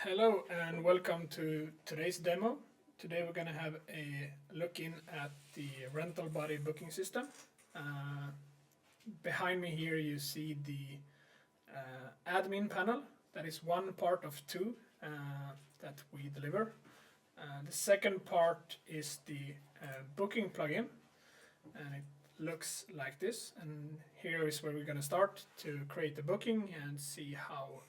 Hello and welcome to today's demo. Today we're going to have a look in at the Rentalbuddy booking system. Behind me here you see the admin panel. That is one part of two that we deliver. The second part is the booking plugin, and it looks like this. And here is where we're going to start to create the booking and see how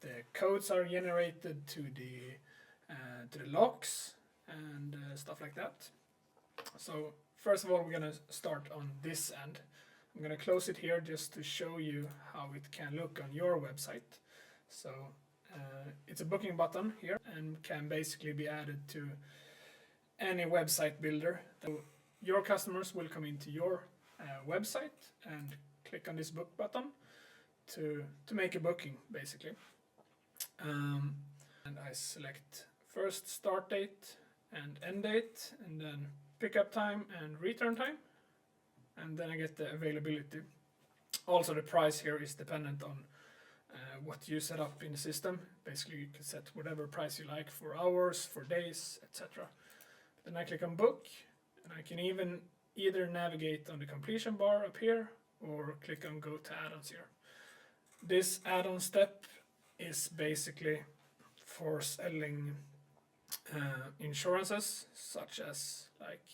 the codes are generated to the locks and stuff like that. So first of all, we're going to start on this end. I'm going to close it here just to show you how it can look on your website. So it's a booking button here and can basically be added to any website builder. So your customers will come into your website and click on this book button to make a booking basically. And I select first start date and end date, and then pickup time and return time, and then I get the availability. Also the price here is dependent on what you set up in the system. Basically you can set whatever price you like for hours, for days, etc. Then I click on book, and I can either navigate on the completion bar up here or click on go to add-ons here. This add-on step is basically for selling insurances such as like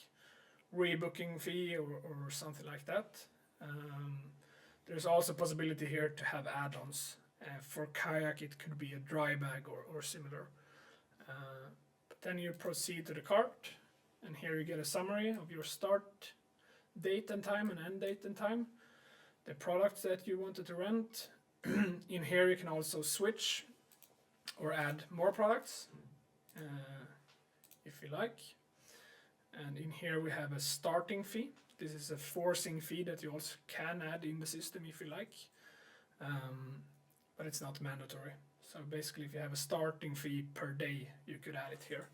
rebooking fee or something like that. There's also possibility here to have add-ons. For kayak it could be a dry bag or similar. But then you proceed to the cart, and here you get a summary of your start date and time and end date and time, the products that you wanted to rent. In here you can also switch or add more products if you like. And in here we have a starting fee. This is a forcing fee that you also can add in the system if you like, but it's not mandatory. So basically if you have a starting fee per day you could add it here.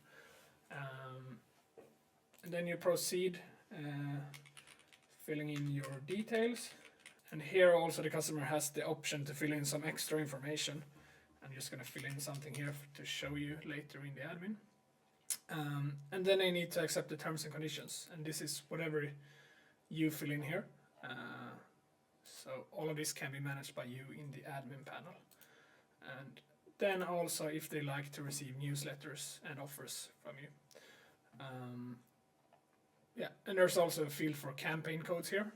And then you proceed filling in your details. And here also the customer has the option to fill in some extra information. I'm just going to fill in something here to show you later in the admin. And then I need to accept the terms and conditions, and this is whatever you fill in here. So all of this can be managed by you in the admin panel. And then also if they like to receive newsletters and offers from you. Yeah, and there's also a field for campaign codes here.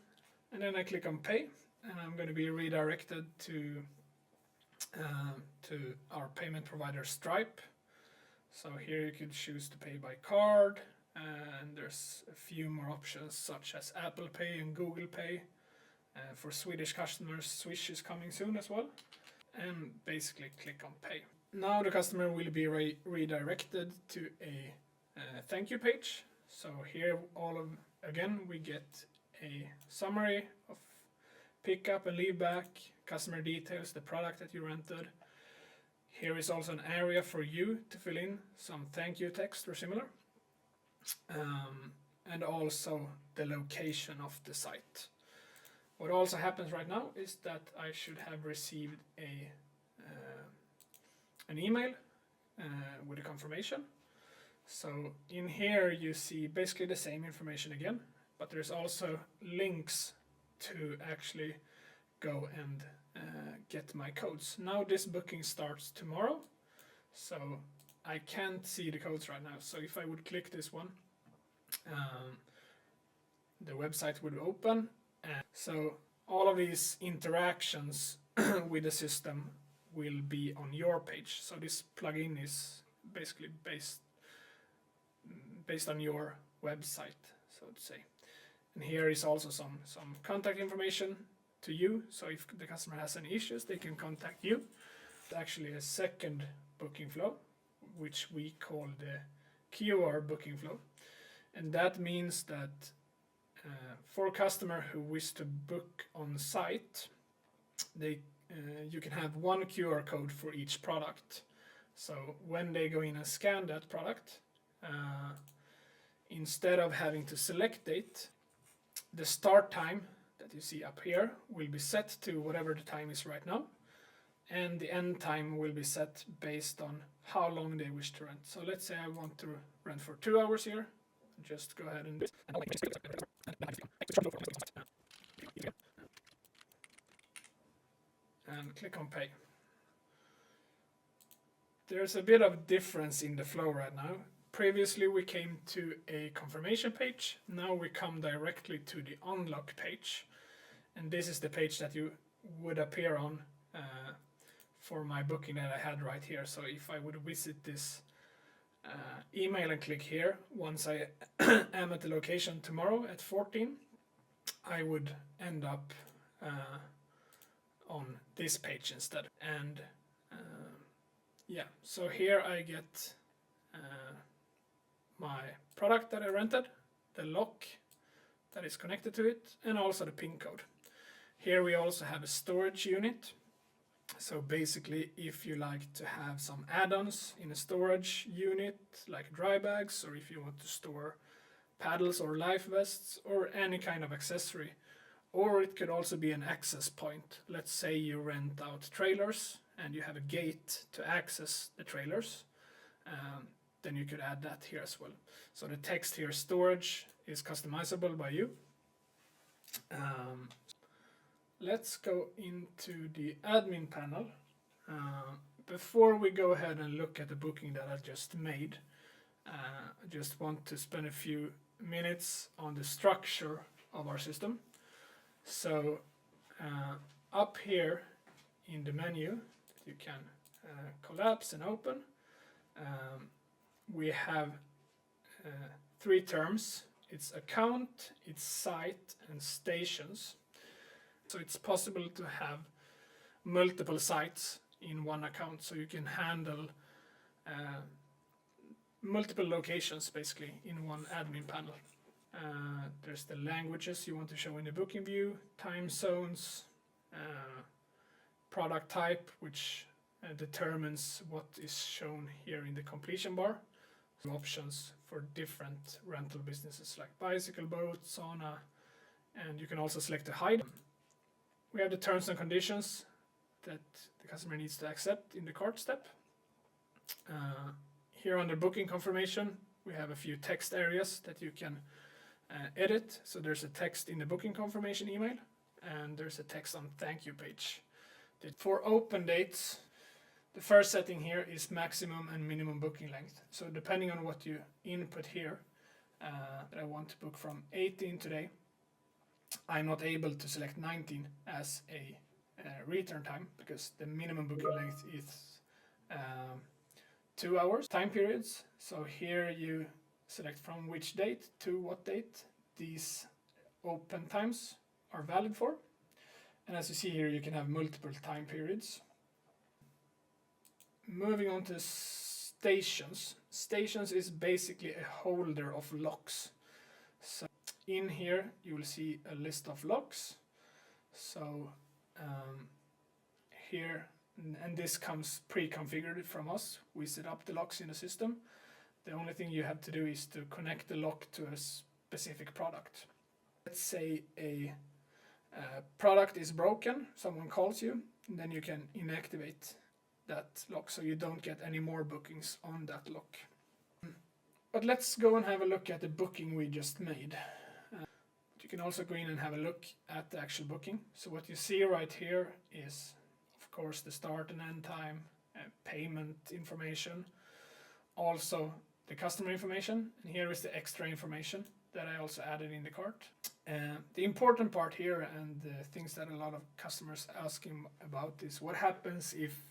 And then I click on pay, and I'm going to be redirected to our payment provider Stripe. So here you could choose to pay by card, and there's a few more options such as Apple Pay and Google Pay. For Swedish customers, Swish is coming soon as well. And basically click on pay. Now the customer will be redirected to a thank you page. So here again we get a summary of pickup and leave back, customer details, the product that you rented. Here is also an area for you to fill in some thank you text or similar, and also the location of the site. What also happens right now is that I should have received an email with a confirmation. So in here you see basically the same information again, but there's also links to actually go and get my codes. Now this booking starts tomorrow, so I can't see the codes right now. So if I would click this one, the website would open. And so all of these interactions with the system will be on your page. So this plugin is basically based on your website, so to say. And here is also some contact information to you, so if the customer has any issues they can contact you. It's actually a second booking flow, which we call the QR booking flow, and that means that for a customer who wish to book on site, you can have one QR code for each product. So when they go in and scan that product, instead of having to select date, the start time that you see up here will be set to whatever the time is right now, and the end time will be set based on how long they wish to rent. So let's say I want to rent for 2 hours here. Just go ahead and do it. And click on pay. There's a bit of difference in the flow right now. Previously we came to a confirmation page. Now we come directly to the unlock page. And this is the page that you would appear on for my booking that I had right here. So if I would visit this email and click here, once I am at the location tomorrow at 14, I would end up on this page instead. And yeah, so here I get my product that I rented, the lock that is connected to it, and also the PIN code. Here we also have a storage unit. So basically, if you like to have some add-ons in a storage unit, like dry bags, or if you want to store paddles or life vests, or any kind of accessory, or it could also be an access point. Let's say you rent out trailers and you have a gate to access the trailers, then you could add that here as well. So the text here, storage, is customizable by you. Let's go into the admin panel. Before we go ahead and look at the booking that I just made, I just want to spend a few minutes on the structure of our system. So up here in the menu that you can collapse and open, we have 3 terms. It's account, it's site, and stations. So it's possible to have multiple sites in one account, so you can handle multiple locations basically in one admin panel. There's the languages you want to show in the booking view, time zones, product type, which determines what is shown here in the completion bar. Some options for different rental businesses like bicycle, boat, sauna, and you can also select to hide. We have the terms and conditions that the customer needs to accept in the cart step. Here under booking confirmation, we have a few text areas that you can edit. So there's a text in the booking confirmation email, and there's a text on thank you page. For open dates, the first setting here is maximum and minimum booking length. So depending on what you input here, that I want to book from 18 today, I'm not able to select 19 as a return time, because the minimum booking length is 2 hours. Time periods, so here you select from which date to what date these open times are valid for. And as you see here, you can have multiple time periods. Moving on to stations. Stations is basically a holder of locks. So in here you will see a list of locks. So here, and this comes pre-configured from us. We set up the locks in the system. The only thing you have to do is to connect the lock to a specific product. Let's say a product is broken, someone calls you, and then you can inactivate that lock so you don't get any more bookings on that lock. But let's go and have a look at the booking we just made. You can also go in and have a look at the actual booking. So what you see right here is, of course, the start and end time, payment information, also the customer information, and here is the extra information that I also added in the cart. The important part here, and the things that a lot of customers asking about, is what happens if,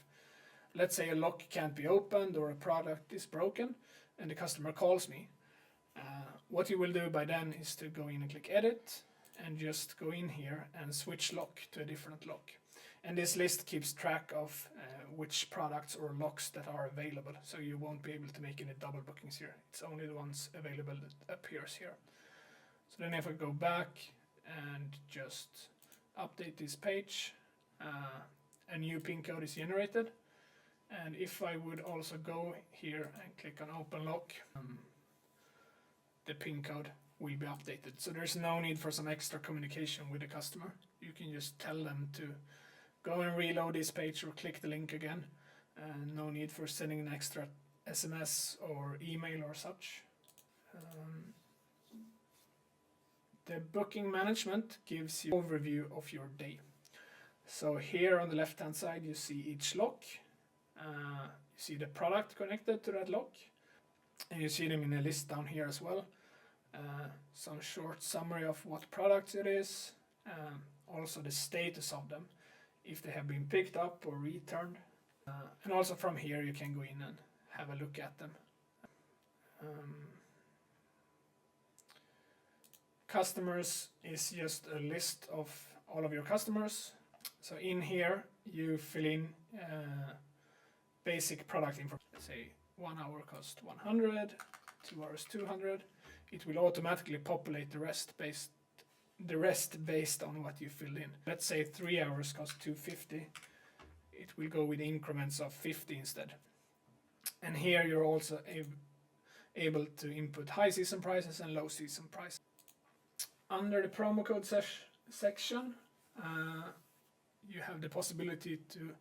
let's say, a lock can't be opened or a product is broken and the customer calls me. What you will do by then is to go in and click edit and just go in here and switch lock to a different lock. And this list keeps track of which products or locks that are available, so you won't be able to make any double bookings here. It's only the ones available that appears here. So then if I go back and just update this page, a new PIN code is generated. And if I would also go here and click on open lock, the PIN code will be updated. So there's no need for some extra communication with the customer. You can just tell them to go and reload this page or click the link again. No need for sending an extra SMS or email or such. The booking management gives you an overview of your day. So here on the left hand side you see each lock. You see the product connected to that lock. And you see them in a list down here as well. Some short summary of what products it is. Also the status of them, if they have been picked up or returned. And also from here you can go in and have a look at them. Customers is just a list of all of your customers. So in here you fill in basic product information. Say 1 hour cost 100, 2 hours 200. It will automatically populate the rest based on what you filled in. Let's say 3 hours cost 250. It will go with increments of 50 instead. And here you're also able to input high season prices and low season prices. Under the promo code section, you have the possibility to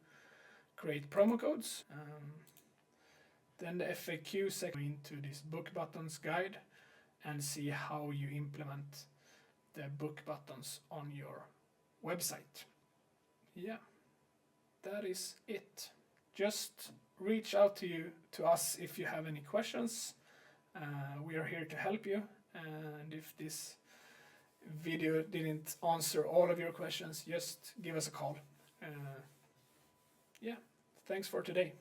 create promo codes. Then the FAQ section into this book buttons guide and see how you implement the book buttons on your website. Yeah, that is it. Just reach out to us if you have any questions. We are here to help you, and if this video didn't answer all of your questions, just give us a call. Yeah, thanks for today.